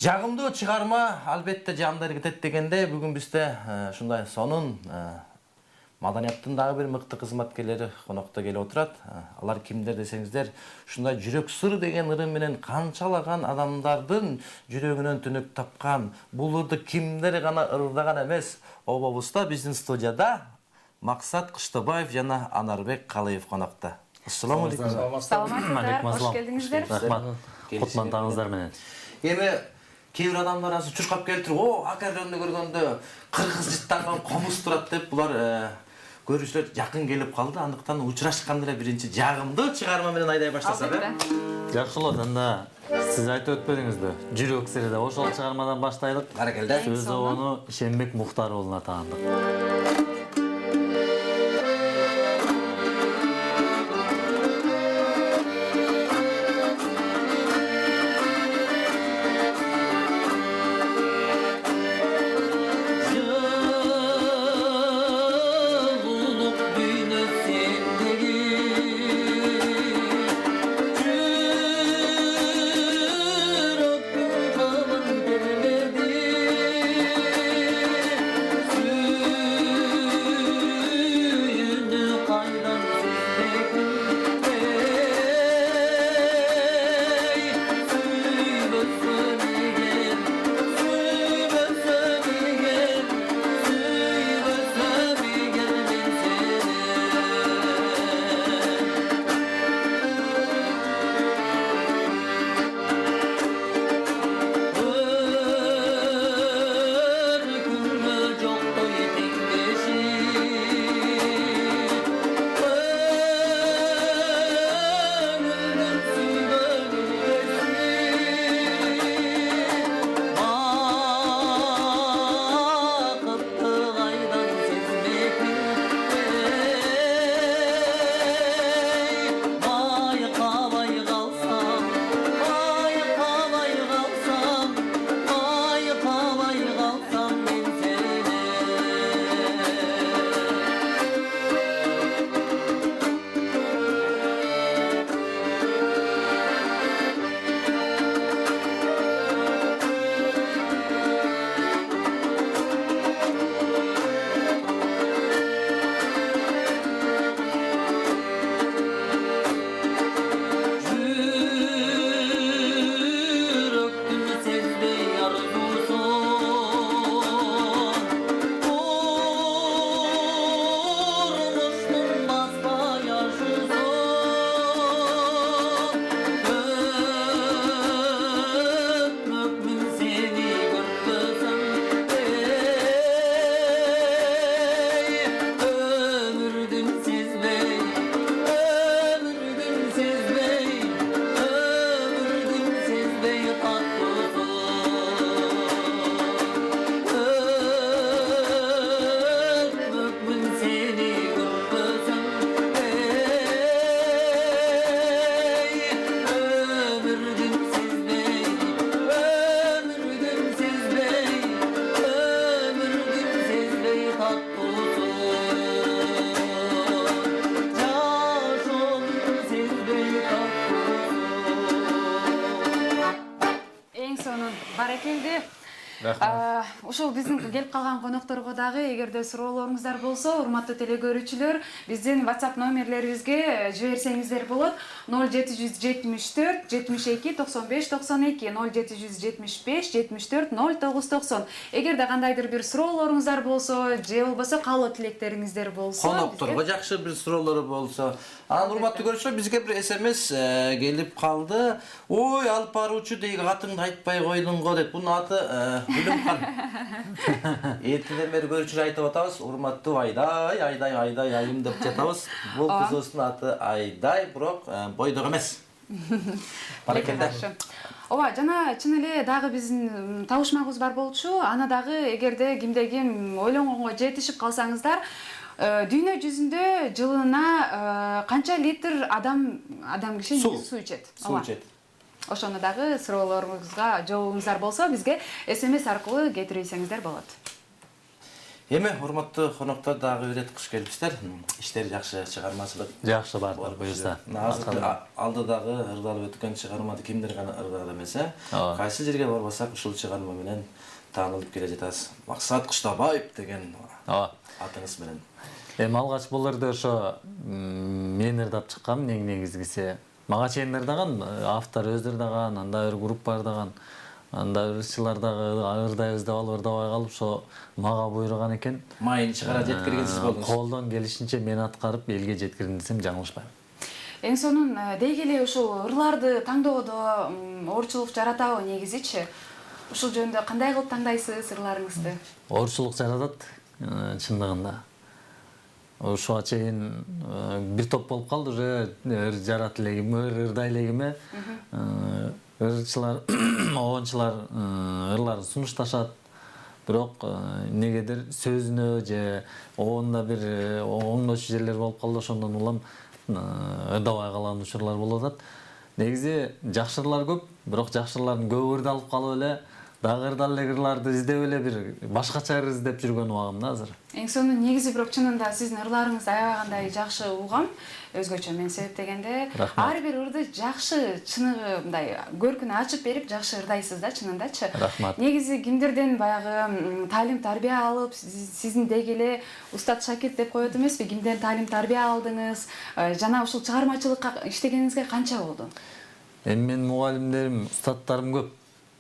Жагымдуу чыгарма албетте жандар кетет дегенде бүгүн бизде ушундай сонун маданияттын дагы бир мыкты кызматкерлери конокто келип отурат. Алар кимдер десеңиздер, ушундай жүрөк сыр деген ырым менен канчалаган адамдардын жүрөгүнөн түнүк тапкан, булурду кимдер гана ырдаган эмес. Обобузда биздин студияда Максат Кыштыбаев жана Анарбек Калыев конокто. Ассаламу алейкум. Саламатсыздар, хош келдиңиздер. Рахмат. Кутмандыгыңыздар менен. Эми кейбир адамдар азыр чуркап келип туруп, акерлерди көргөндө кыргыз жыттанган комуз турат деп булар көрүүчүлөр жакын келип калды. Андыктан учурашканда эле биринчи жагымдуу чыгарма менен айдай баштасак. Жакшы болот, анда сиз айтып өтпөдүңүзбү? Жүрөк сири деп ошол чыгармадан баштайлык. Баракелде. Сөз обону Ишенбек Мухтар уулуна таандык. Баракелде. Ушул биздин келип калган конокторго дагы эгерде суроолоруңуздар болсо, урматтуу телекөрүүчүлөр, биздин WhatsApp номерлерибизге жиберсеңиздер болот. 0774 72 95 92 0775 74 0990. Эгерде кандайдыр бир суроолоруңуздар болсо, же болбосо каалоо тилектериңиздер болсо, конокторго жакшы бир суроолору болсо, анан урматтуу көрүүчүлөр, бизге бир SMS келип калды. Ой, алып баруучу дейги атыңды айтпай койдуң го деп. Бунун аты Бүлүмкан. Эртеден бери көрүүчүлөр айтып атабыз, урматтуу Айдай, айым деп жатабыз. Бул кызыбыздын аты Айдай, бирок бойдок эмес. Баракелде. Ооба, жана чын эле дагы биздин табышмагыбыз бар болчу. Аны дагы эгерде кимде ким ойлонгонго жетишип калсаңыздар, дүйнө жүзүндө жылына канча литр адам киши суу ичет? Суу ичет. Ошону дагы суроолоруңузга жообуңуздар болсо, бизге SMS аркылуу кетирсеңиздер болот. Эми урматтуу коноктор дагы ирет кыш келипсиздер. Иштер жакшы, чыгармачылык Жакшы бардыр буюрса. Азыр алдыдагы ырдалып өткөн чыгарманы кимдир гана ырдаган эмес, Ооба. Кайсы жерге барбасак ушул чыгарма менен таанылып келе жатасыз. Максат Куштабаев деген Ооба. атыңыз менен. Эми алгач бул жерде ошо мен ырдап чыккам негизгиси. Мага чейин ырдаган автор өзү ырдаган, анда бир группа ырдаган. Анда ырчылар дагы ырдайбыз деп алып ырдабай калып ошо мага буйруган экен. Майын чыгара жеткирген сиз болдуңуз. Колдон келишинче мен аткарып элге жеткирдим десем жаңылышпайм. Эң сонун деги эле ушул ырларды таңдоодо оорчулук жаратабы негизичи? Ушул жөнүндө кандай кылып таңдайсыз ырларыңызды? Оорчулук жаратат чындыгында. Ошого чейин бир топ болуп калды уже жарат элегим, ырдай элегиме. Ырчылар, оончулар ырларын сунушташат. Бирок негедир сөзүнө же оонда бир оңдоочу жерлер болуп калды, ошондон улам ырдабай калган учурлар болуп атат. Негизи жакшы ырлар көп, бирок жакшы ырлардын көбү ырдалып калып эле дагы ырдал эле ырларды издеп эле бир башкача ыр издеп жүргөн убагым да азыр. Эң сонун негизи бирок чынында сиздин ырларыңызды аябагандай жакшы угам. Өзгөчө мен себептегенде ар бир ырды жакшы чыныгы мындай көркүн ачып берип жакшы ырдайсыз да чынындачы. Рахмат. Негизи кимдерден баягы талим тарбия алып сиздин деги эле устат шакирт деп коет эмеспи? Кимден талим тарбия алдыңыз? Жана ушул чыгармачылыкка иштегениңизге канча болду? Эми менин мугалимдерим, устаттарым көп.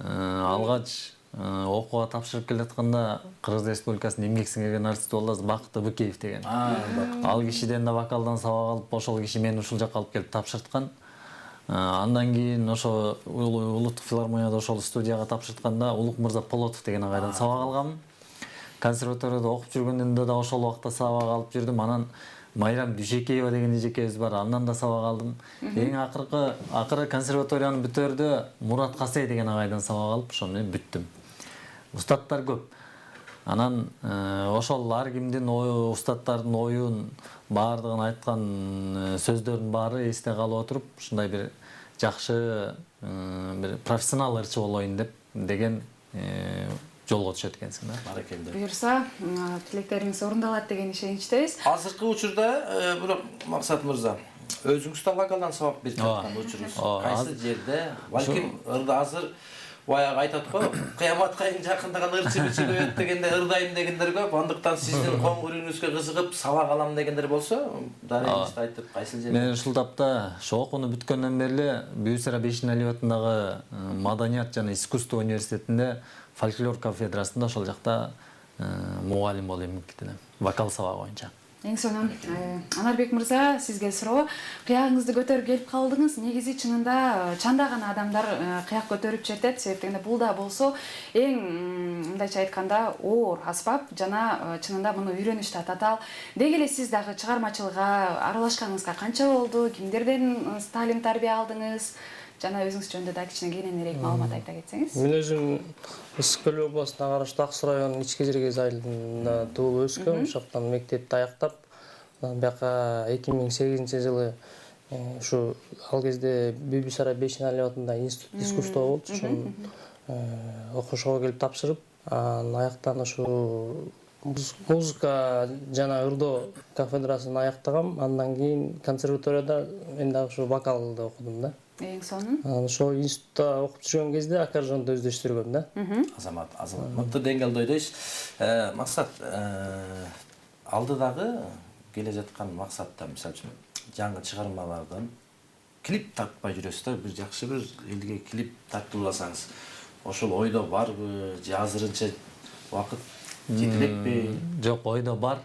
Алгач окууга тапшырып келатканда Кыргыз Республикасынын эмгек сиңирген артисти болду Бакыт Быкеев деген. Ал кишиден да вокалдан сабак алып, ошол киши мени ушул жакка алып келип тапшырткан. Андан кийин ошо Улуттук филармонияда ошол студияга тапшыртканда Улук Мырза Полотов деген агайдан сабак алгам. Консерваторияда окуп жүргөндө да ошол убакта сабак алып жүрдүм. Анан Майрам Дүйшекеева деген эжекебиз бар, андан да сабак алдым. Эң акыры консерваторияны бүтөрдө Мурат Касей деген агайдан сабак алып, ошону менен бүттүм. Устаттар көп. Анан ошол ар кимдин устаттардын оюн баардыгын айткан сөздөрдүн баары эсте калып отуруп, ушундай бир жакшы бир профессионал ырчы болоюн деген жолго түшөт экенсиң да. Баракелде. Буюрса, тилектериңиз орундалат деген ишеничтебиз. Азыркы учурда бирок Максат мырза, өзүңүз да вокалдан сабак берип жаткан учурубуз. Кайсы жерде? Балким ырда азыр баягы айтат го, кыяматка эң жакындаган ырчы бичи көбөйөт дегенде ырдайм дегендер көп. Андыктан сиздин коңгурүүңүзгө кызыгып сабак алам дегендер болсо, дарегиңизди айтып кайсы жерде? Мен ушул тапта ошо окууну бүткөндөн бери эле Бүйсара Бейшеналиев атындагы Маданият жана искусство университетинде фольклор кафедрасында ошол жакта мугалим болуп эмгектенем. Вокал сабагы боюнча. Эң сонун. Анарбек мырза, сизге суроо. Кыягыңызды көтөрүп келип калдыңыз. Негизи чынында чандаган адамдар кыяк көтөрүп чертет. Себептегенде бул да болсо эң мындайча айтканда оор аспап жана чынында муну үйрөнүш да татаал. Деги эле сиз дагы чыгармачылыкка аралашканыңызга канча болду? Кимдерден талим тарбия алдыңыз? Жана өзүңүз жөнүндө да кичине кененирээк маалымат айта кетсеңиз. Мен өзүм Ысык көл областына караштуу Аксу районунун Ички Жергез айылында туулуп өскөм. Ошоктон мектепти аяктап, бияка 2008-жылы ушу ал кезде Бүйсара Бейшеналиев атында институт искусство болчу. Ошону окушууга келип тапшырып, аяктан ушу музыка жана ырдоо кафедрасын аяктагам. Андан кийин консерваторияда мен дагы ушу вокалды окудум да. Эң сонун. Ошо институтта окуп жүргөн кезде аккордеонду өздөштүргөм да. Азамат, мыкты деңгээлде ойдойсуз. Максат, алдыдагы келе жаткан максатта, мисалы үчүн, жаңы чыгармалардан клип тартпай жүрөсүздөр, бир жакшы бир элге клип тартып алсаңыз, ошол ойдо барбы, же азырынча убакыт жетелекпи? Жок, ойдо бар.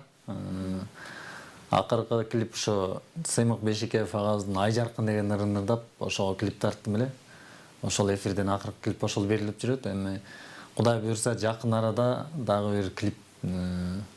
Акыркы клип ошо Сыймык Бешикеев агабыздын Ай жаркын деген ырын ырдап, ошого клип тарттым эле. Ошол эфирден акыркы клип ошол берилип жүрөт. Эми Кудай буйрса жакын арада дагы бир клип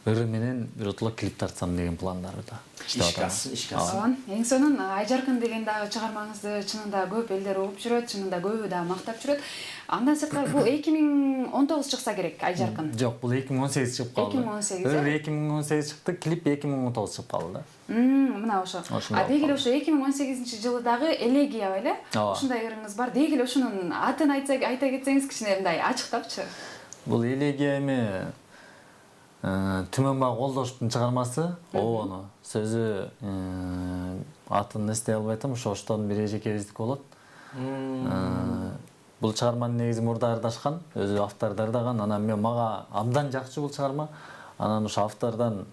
ыры менен биротоло клип тартсам деген пландарда. Ишке Ооба. Эң сонун Ай жаркын деген дагы чыгармаңызды чынында көп элдер угуп жүрөт, чынында көбү да мактап жүрөт. Андан сырткары бул 2019 чыкса керек Ай жаркын. Жок, бул 2018 чыгып калды. 2018. Ыр 2018 чыкты, клип 2019 чыгып калды да. Мына ошо. Деги эле ошо 2018-жылы дагы Элегия беле? Ушундай ырыңыз бар. Деги эле ошонун атын айта кетсеңиз кичине мындай ачыктапчы. Бул Элегия эми Түмөнбай Колдоштун чыгармасы Обону. Сөзү атын эстей албай атам, оштон бири эжекебиздики болот. Бул чыгарманы негизи мурда ардашкан, өзү автор дардаган. Анан мага абдан жакчы бул чыгарма. Анан ошо автордон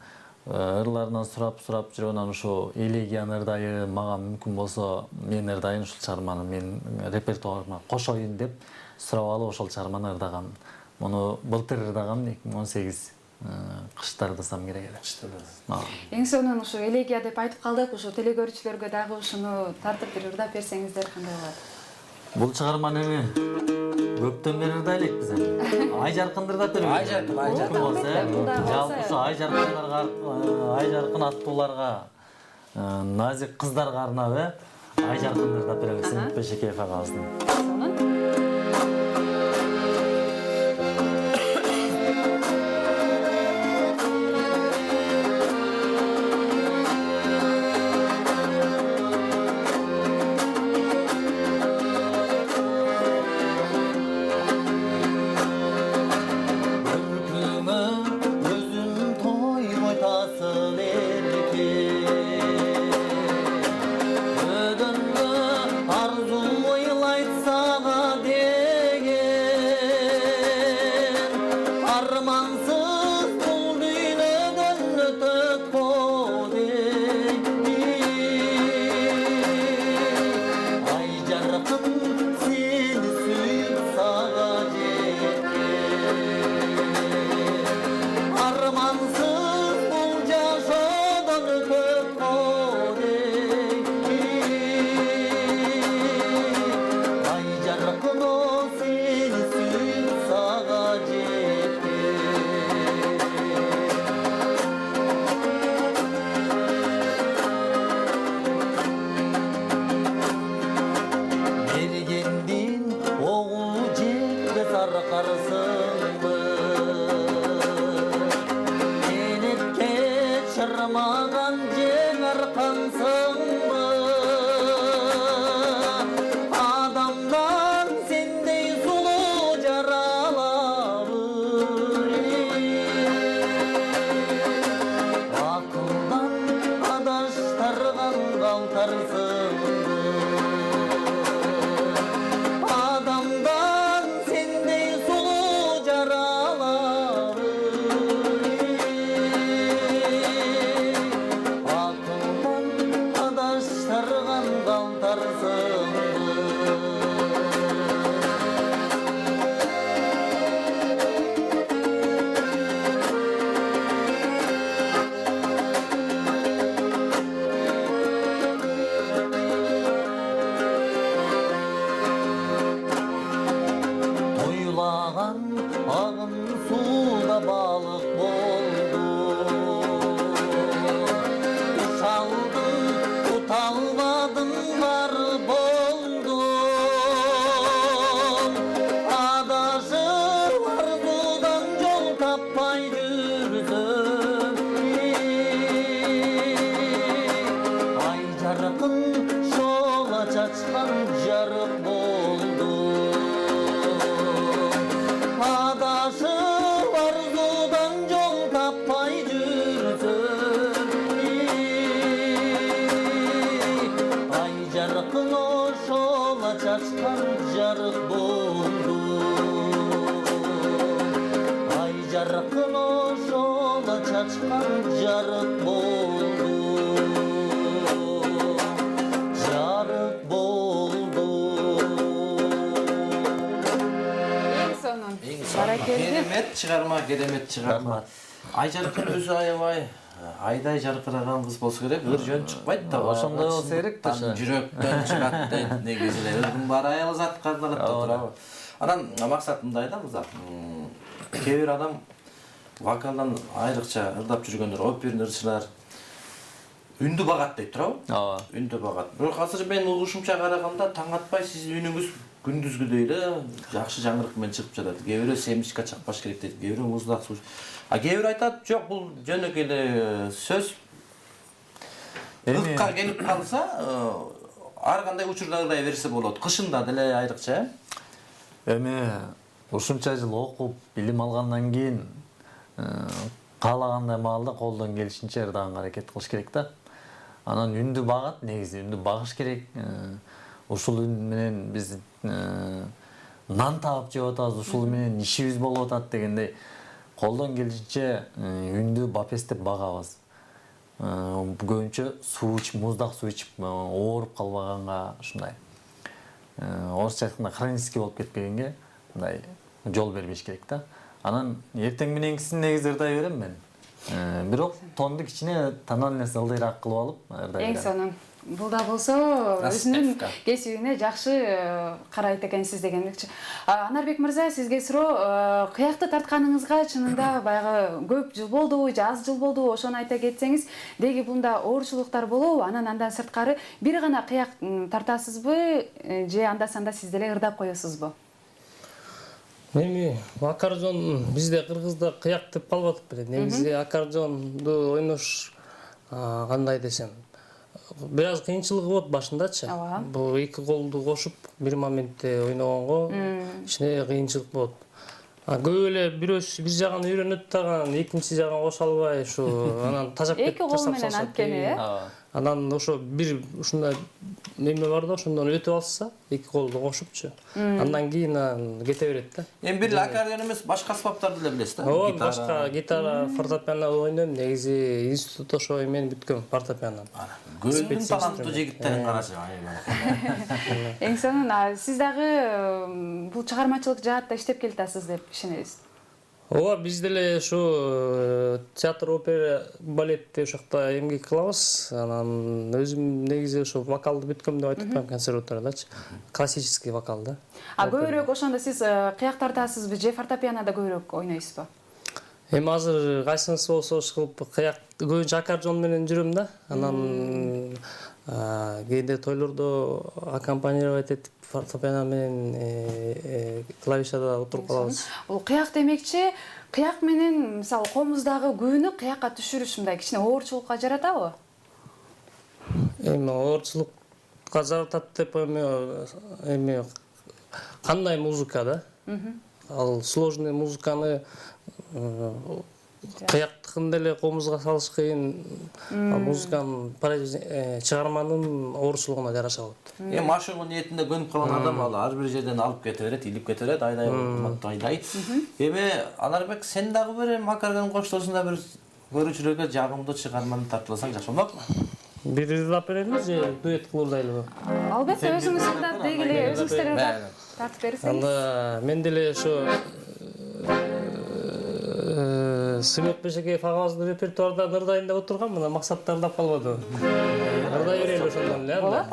ырларынан сурап жүрүп, анан ошо элегиянын ырдайы мага мүмкүн болсо мен ырдайын ушул чыгарманы мен репертуарыма кошоюн деп сурап алып ошол чыгарманы ырдаган. Муну былтыр ырдагам 2018 кыштар десем керек эле. Эң сонун ушу элегия деп айтып калдык, ушу телекөрүүчүлөргө дагы ушуну тартып бир ырдап берсеңиздер кандай болот? Бул чыгарманы көптөн бери ырдайлык биз эми. Ай жаркын ырдап беребиз. Ай жаркын, ай жаркын. Жалпы ушу ай жаркын аттууларга, назик кыздарга арнап, ай жаркын ырдап беребиз. Бешекеев агабыздын. Керемет чыгарма. Ай жаркын өзү аябай айдай жаркыраган кыз болсо керек, ыр жөн чыкпайт да. Ошондой болсо керек да. Жүрөктөн чыгат дейт негизи эле. Өргүн бар аял зат кардалат да турабы. Анан максат мындай да кыздар. Кээ бир адам вокалдан айрыкча ырдап жүргөндөр, оперный ырчылар үндү багат дейт турабы? Ооба. Үндү багат. Бирок азыр мен угушумча караганда таң атпай сиздин үнүңүз күндүзгүдөй эле жакшы жаңырык менен чыгып жатат. Кээ бирөө семечка чакпаш керек дейт, кээ бирөө муздак суу. Кээ бирөө айтат, жок бул жөнөкөй эле сөз. Ыкка келип калса, ар кандай учурда ырдай берсе болот. Кышында деле айрыкча. Эми ушунча жыл окуп, билим алгандан кийин каалагандай маалда колдон келишинче ырдаган аракет кылыш керек да. Анан үндү багат, негизи үндү багыш керек. Ушул үн менен биз нан таап жеп атабыз, ушул менен ишибиз болуп атат дегендей колдон келишинче үндү бапестеп багабыз. Көбүнчө суу ичип, муздак суу ичип, ооруп калбаганга ушундай. Орусча айтканда хронический болуп кетпегенге мындай жол бербеш керек да. Анан эртең мененкисин негизи ырдай берем мен. Бирок тонду кичине тональность ылдыйраак кылып алып ырдай берем. Эң сонун. Бул да болсо өзүнүн кесибине жакшы карайт экенсиз дегенмекчи. Анарбек мырза, сизге суроо, кыякты тартканыңызга чынында баягы көп жыл болдубу же аз жыл болдубу, ошону айта кетсеңиз, деги бунда оорчулуктар болобу? Андан сырткары бир гана кыяк тартасызбы же анда-санда сиз деле ырдап коесузбу? Эми аккордеон бизде кыргызда кыяк деп калып атып беле. Негизи аккордеонду ойнош кандай десем, бир аз кыйынчылыгы болот башындачы. Бул эки колду кошуп бир моментте ойногонго кичине кыйынчылык болот. Көп эле бир жагын үйрөнөт дагы, экинчи жагын кошо албай ушу анан тажап кетип эки кол менен анткени, Анан ошо бир ушундай неме бар да, ошондон өтүп алса, эки колду кошупчу. Андан кийин кете берет да. Эми бир аккордеон эмес, башка аспаптарды деле билесиз да? Ооба, башка гитара, фортепиано ойнойм. Негизи институт ошо эмен бүткөм, фортепиано. Көздүн таланттуу жигиттерин карачы. Эң сонун. Сиз дагы бул чыгармачылык жаатта иштеп келатасыз деп ишенебиз. Ооба, биз деле ушу театр, опера, балетте ошокто эмгек кылабыз. Анан өзүм негизи ошо вокалды бүткөм деп айтып коем, консерваториядачы. Классический вокал да. Көбүрөөк ошондо сиз кыяк тартасызбы же фортепианода көбүрөөк ойнойсузбу? Эми азыр кайсынысы болсо ош кылып кыяк көбүнчө аккордеон менен жүрөм да. Анан кээде тойлордо аккомпанировать этип фортепиано менен клавишада отуруп калабыз. Бул кыяк демекчи, кыяк менен мисалы комуздагы күбүнү кыякка түшүрүш мындай кичине оорчулукка жаратабы? Эми оорчулукка жаратат деп эми кандай музыка да? Ал сложный музыканы кыяктыкын деле комузга салыш кыйын. Музыканын чыгарманын оорчулугуна жараша болот. Эми ашыгуу ниетинде көнүп калган адам ал ар бир жерден алып кете берет, илип кете берет, айдай кымбаттуу айдай. Эми Анарбек, сен дагы бир аккордеон коштоосунда бир көрүүчүлөргө жагымдуу чыгарманы тартууласаң жакшы болмокпу? Бир ырдап берелби же дуэт кылып ырдайлыбы? Албетте, өзүңүз ырдап дегиле, өзүңүздөр ырдап тартып берсеңиз. Анда мен деле ошо Сымек Бешекеев агабыздын репертуардан ырдайын деп отургам, мына максатта ырдап калбады. Ырдай берели ошондон эле. Болот.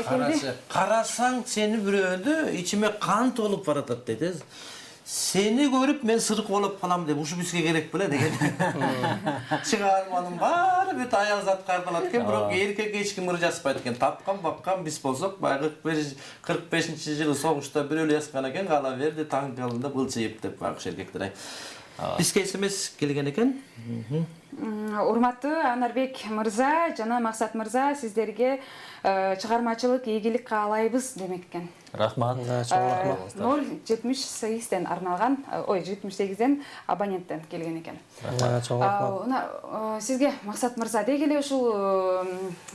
Баракелди. Карасаң сени бирөөдө ичиме кан толуп баратат деди. Seni görüp men sırık olup kalam деп, uşu bizge gerek bile деген. Чыгарманын баары бүт аяк зат кардалат экен, бирок эркек эч ким ыр жазбайт экен. Тапкан баккан биз болсок, баягы 45-жылы согушта бирөөлө жазган экен, кала берди таң калында былчыйып деп багыш эркектер. Бизге смс келген экен. Урматтуу Анарбек мырза жана Максат мырза, сиздерге чыгармачылык ийгилик каалайбыз демек экен. Рахмат. 078-ден арналган, 78-ден абоненттен келген экен. Сизге Максат мырза дегеле ушул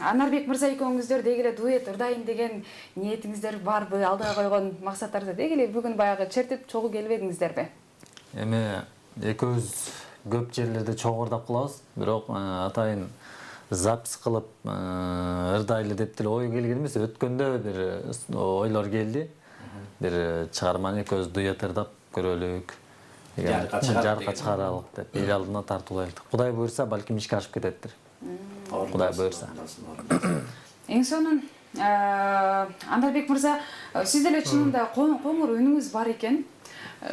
Анарбек мырза экөөңүздөр дегеле дуэт ырдайын деген ниетиңиздер барбы? Алдыга койгон максаттарды дегеле бүгүн баягы чертип чогуу келбедиңиздерби? Эми экөөбүз көп жерлерде чогурдап кылабыз, бирок атайын запись кылып ырдайлы деп деле ой келген эмес. Өткөндө бир ойлор келди. Бир чыгарманы экөөбүз дуэт ырдап көрөлүк. Жарка чыгаралык деп эл алдына тартуулайлык. Кудай буйрса, балким ишке ашып кететтир. Кудай буйрса. Эң сонун Анарбек мырза, сиз деле чынында коңур үнүңүз бар экен.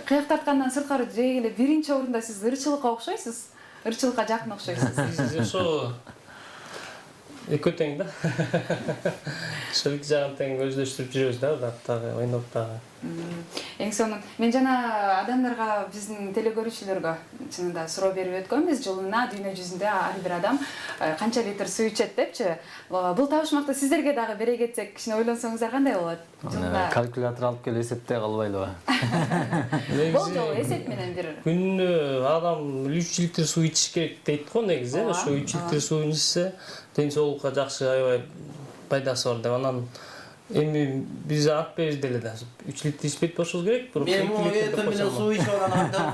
Кыяк тарткандан сырткары дегеле биринчи орунда сиз ырчылыкка окшойсуз. Ырчылыкка жакын окшойсуз. Ошо экөө тең да. Шылык жагын тең өздөштүрүп жүрөбүз да, дагы ойноп дагы. Эң сонун. Мен жана адамдарга, биздин телекөрүүчүлөргө чынында суроо берип өткөнбүз. Жылына дүйнө жүзүндө ар бир адам канча литр суу ичет депчи. Бул табышмакты сиздерге дагы бере кетсек, кичине ойлонсоңуздар кандай болот? Калькулятор алып келип эсептей калбайлыбы? Болду, эсеп менен бир. Күнүнө адам 3 литр суу ичиш керек дейт го негизи. Ошо 3 литр суу ичсе, ден соолукка жакшы аябай пайдасы бар деп. Анан эми биз атпайбыз деле да. 3 литр ичпейт болушубуз керек, бирок 2 литр менен суу ичип алган адам.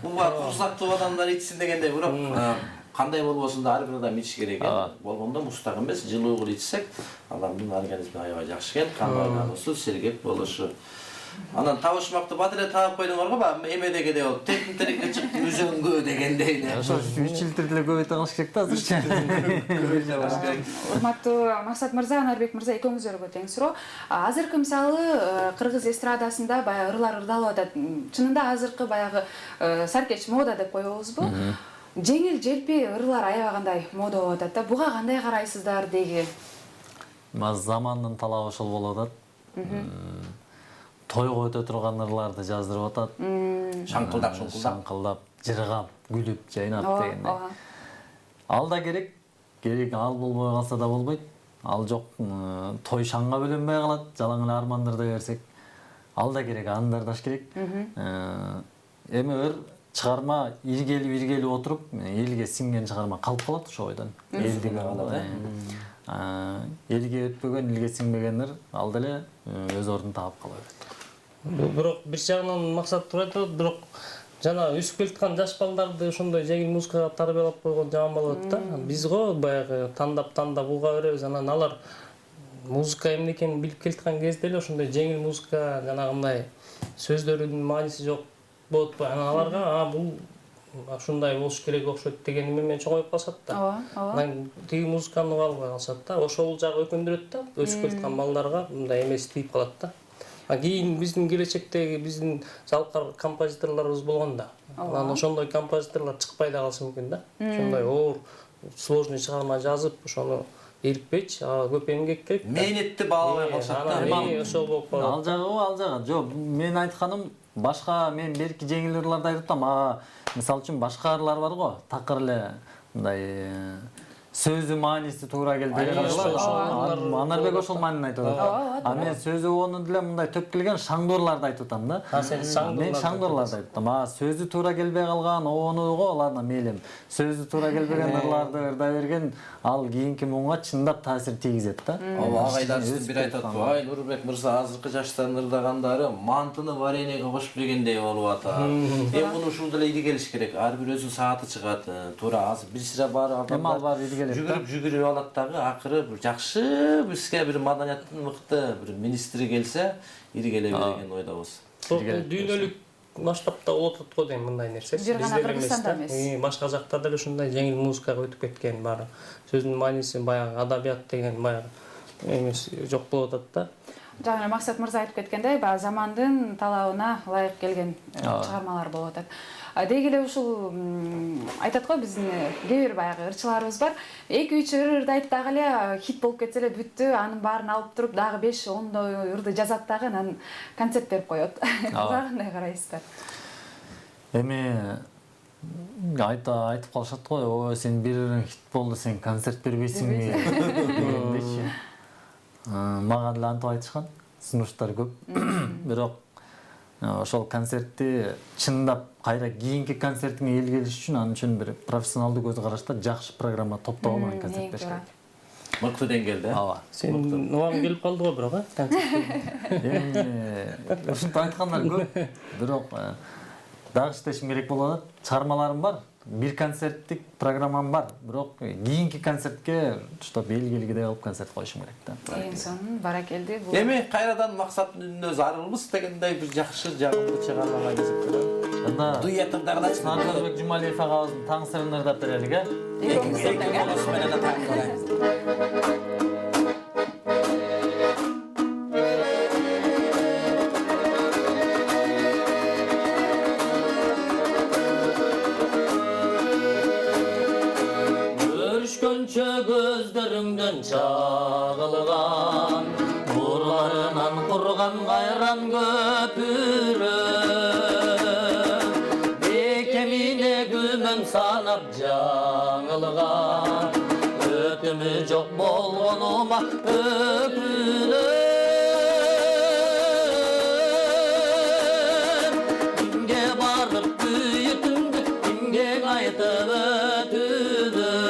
Бул курсактуу адамдар ичсин дегенде, бирок кандай болбосун да ар бир адам ичиш керек экен. Болгондо муздак эмес, жылуу кылып ичсек, адамдын организмине аябай жакшы экен. Кан айлануусу сергек болушу. Анан табышмакты бат эле таап койдуңар го, эмедегидей болуп, текинтерикке чык үзөңгө дегендей. Ошо 3 литр деле көбөйтө алыш керек да азырча. Урматтуу Максат мырза, Анарбек мырза, экөөңүздөргө тең суроо. Азыркы мисалы кыргыз эстрадасында баягы ырлар ырдалып атат. Чынында азыркы баягы саркеч мода деп коебузбу? Жеңил желпи ырлар аябагандай мода болуп атат да. Буга кандай карайсыздар деги? Замандын талабы ошол болуп атат. Тойго өтө турган ырларды жаздырып атат. Шаңкылдап, жыргап, күлүп, жайнап дегендей. Ал да керек, ал болбой калса да болбойт. Ал жок, той шаңга бөлөнбөй калат, жалаң эле армандарды берсек. Ал да керек, аны дардаш керек. Эми чыгарма иргелип отуруп, элге сиңген чыгарма калып калат ошо ойдон. Элдиге калат. Элге өтпөгөн, элге сиңбеген ыр, ал деле өз ордун таап кала берет. Бирок бир жагынан максат турат, бирок жана өсүп келаткан жаш балдарды ошондой жеңил музыкага тарбиялап койгон жаман болот да. Биз го баягы тандап уга беребиз, анан алар музыка эмне экенин билип келаткан кезде эле ошондой жеңил музыка жанагындай сөздөрүнүн мааниси жок болот. Анан аларга бул ушундай болуш керек окшойт деген эме чоңоюп калышат да. Анан тиги музыканы уга албай калышат да. Ошол жагы өкүндүрөт да. Өсүп келаткан балдарга мындай эмеси тийип калат да. Кийин биздин келечектеги биздин залкар композиторлорубуз болгондо, анан ошондой композиторлор чыкпай да калышы мүмкүн да. Ошондой оор, сложный чыгарма жазып, ошону эрикпейчи, көп эмгек керек. Мээнетти баалабай калышат да. Анан ошол болуп калат. Ал жагы. Жок, мен айтканым башка, мен берки жеңил ырларды айтып атам. Мисалы үчүн башка ырлар бар го, такыр эле мындай сөзү мааниси туура келбеген ырлар. Анарбек ошол маанини айтып атат. Мен сөзү ону деле мындай төп келген шаңдоорларды айтып атам да. Мен шаңдоорларды айтып атам. Сөзү туура келбей калган ону го, ладно мейлим. Сөзү туура келбеген ырларды ырдай берген, ал кийинки муңга чындап таасир тийгизет да. Агайдан бир айтат, "Ай, Нурбек мырза, азыркы жаштардын ырдагандары мантыны вареньеге кошуп жегендей болуп атат. Муну ушул деле ири келиш керек. Ар бир өзүнүн сааты чыгат. Туура азыр бир сыра бар адамдар жүгүрүп алат дагы, акыры бир жакшы бизге бир маданияттын мыкты бир министри келсе, ири келе берген ойдобуз. Дүйнөлүк масштабта болуп атат го дейм мындай нерсе. Бир гана Кыргызстанда эмес. Башка жакта деле ушундай жеңил музыкага өтүп кеткен баары. Сөздүн мааниси баягы адабият деген баягы эмес жок болуп атат да. Жаңа Максат мырза айтып кеткендей, баягы замандын талабына ылайык келген чыгармалар болуп атат. Деги эле ушул айтат го биздин кээ бир баягы ырчыларыбыз бар. 2-3 ырды айтып дагы эле хит болуп кетсе эле бүттү, анын баарын алып туруп дагы 5-10 ырды жазат дагы анан концерт берип коет. Буга кандай карайсыздар? Эми айтып калышат го, ой сен бир ырың хит болду, сен концерт бербейсиңби дегендечи. Мага деле антип айтышкан, сунуштар көп. Бирок ошол концертти чындап кайра кийинки концертиңе эл келиш үчүн анын үчүн бир профессионалдуу көз карашта жакшы программа топтоп алган концерт бериш керек. Мыкты деңгээлде. Ооба. Сен нугаң келип калды го бирок, концертке. Эми ушинтип айткандар көп. Бирок дагы иштешим керек болуп атат. Чыгармаларым бар. Бир концерттик программам бар. Бирок кийинки концертке чтоб эл келгидей кылып концерт коюшум керек да. Эң сонун баракелди. Эми кайрадан Максаттын үнүнө зарылбыз дегендей бир жакшы жагымдуу чыгармалар жазып келем. Анда Дуэтиңдагы Сарбазбек Жумалиев агабыздын Таң сырын ырдап берелик, э? эки голос менен таңдалайбыз. Görüşkönçe gözlerimden çağılgan, nurlarından kurgan gayran köpürüm. Bekemine gülmem sanap жаңылgan, ötümü çok bolgonuma öpülüm. Kimge barıp büyütündü, kimge aytıp ötülüm.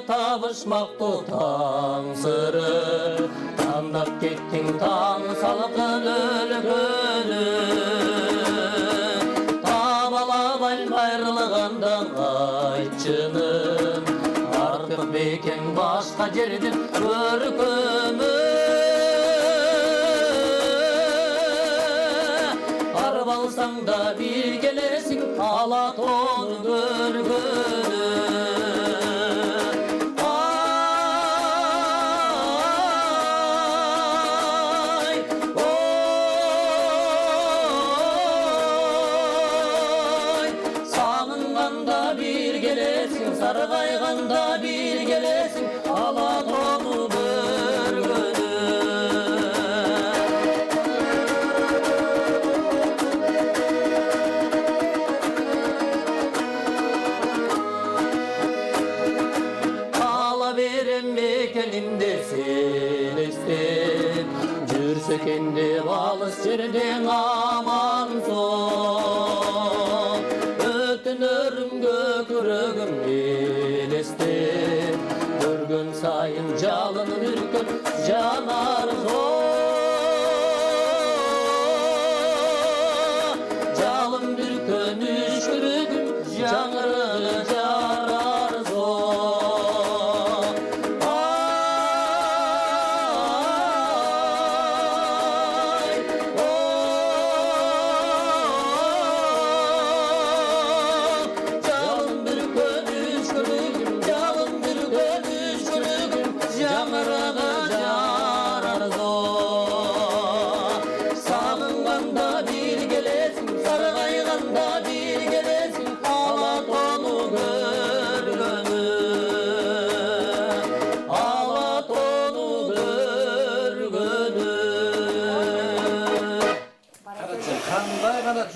Tabışmak tutan sırrı, tandap kettin tan salgın ölgünü. Tabalabay ayrılığından aytçının, artık beken başka yerden görkümü. Arab alsan da bir gelesin, Alaton görgünü. Sarıgayganda bir gelesin, Alatonu görgünü. Ala verem bekenimde sen istep, Jürsökendi alыс жерден aman son. Ötünürüm gökürügüm elestep, Görgün sayın jalını ürkün janar Jalım ürkünüşkürügüm janırı jarar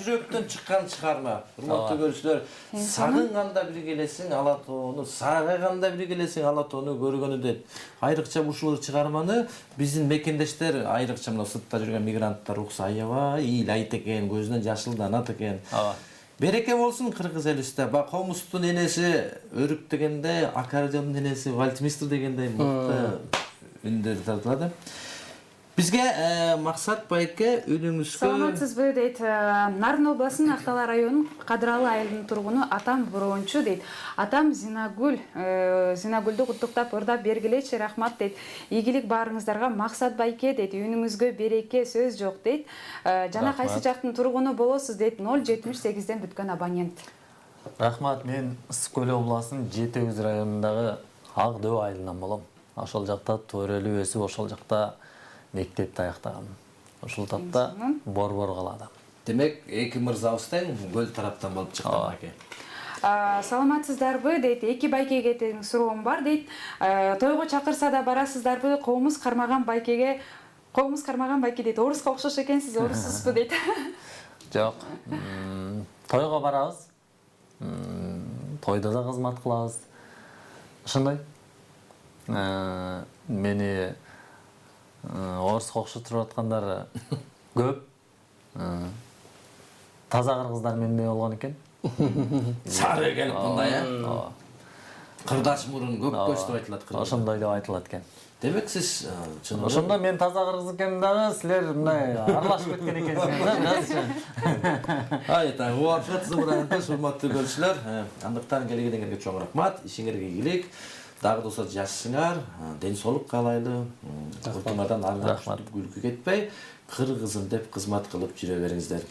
жүрөктөн чыккан чыгарма. Урматтуу көрүүчүлөр, сагынганда бир келесиң Алатоону, сагыганда бир келесиң Алатоону көргөнү дейт. Айрыкча ушул чыгарманы биздин мекендештер, айрыкча мына сыртта жүргөн мигранттар укса аябай ил айт экен, көзүнөн жашылданат экен. Береке болсун кыргыз элибизде. Комустун энеси өрүк дегенде, аккордеондун энеси вальтмистр дегендей мыкты үндер тартылады. Бизге Максат байке үнүңүзгө Саламатсызбы дейт. Нарын областынын Актала районунун Кадыралы айылынын тургуну атам буроончу дейт. Атам Зинагүлдү куттуктап ырдап бергилечи, рахмат дейт. Ийгилик баарыңыздарга, Максат байке дейт. Үнүңүзгө береке, сөз жок дейт. Жана кайсы жактын тургуну болосуз дейт. 078ден бүткөн абонент. Рахмат, мен Ысык Көл областынын Жети Өз районундагы Ак Дөбө айылынан болом. Ошол жакта төрөлүп өсүп, ошол жакта мектепти аяктагам. Ошол тапта Борбор калады. демек эки мырзабыз тең көл тараптан болуп чыккан аке. Саламатсыздарбы дейт. Эки байкеге тең суроом бар дейт. Тойго чакырса да барасыздарбы? Коомуз кармаган байке дейт. Оруска окшош экенсиз, оруссузбу дейт. Жок. Тойго барабыз. Тойдо да кызмат кылабыз. Ошондой. Мени оруска окшотуруп аткандар көп. Таза кыргыздар мендей болгон экен. Сары келип мындай, кырдач мурун көк көз деп айтылат кыргыздар. Ошондой деп айтылат экен. Демек сиз чын Ошондо мен таза кыргыз экенмин дагы, силер мындай аралашып кеткен экенсиңер. Айта, убакыт зымыранда урматтуу көрүүчүлөр, андыктан келгениңерге чоң рахмат, ишиңерге ийгилик. Дагы да жашыңар, ден соолук каалайлы, отуңардан аргы күлкү кетпей, кыргызым деп кызмат кылып жүрө бериңиздер.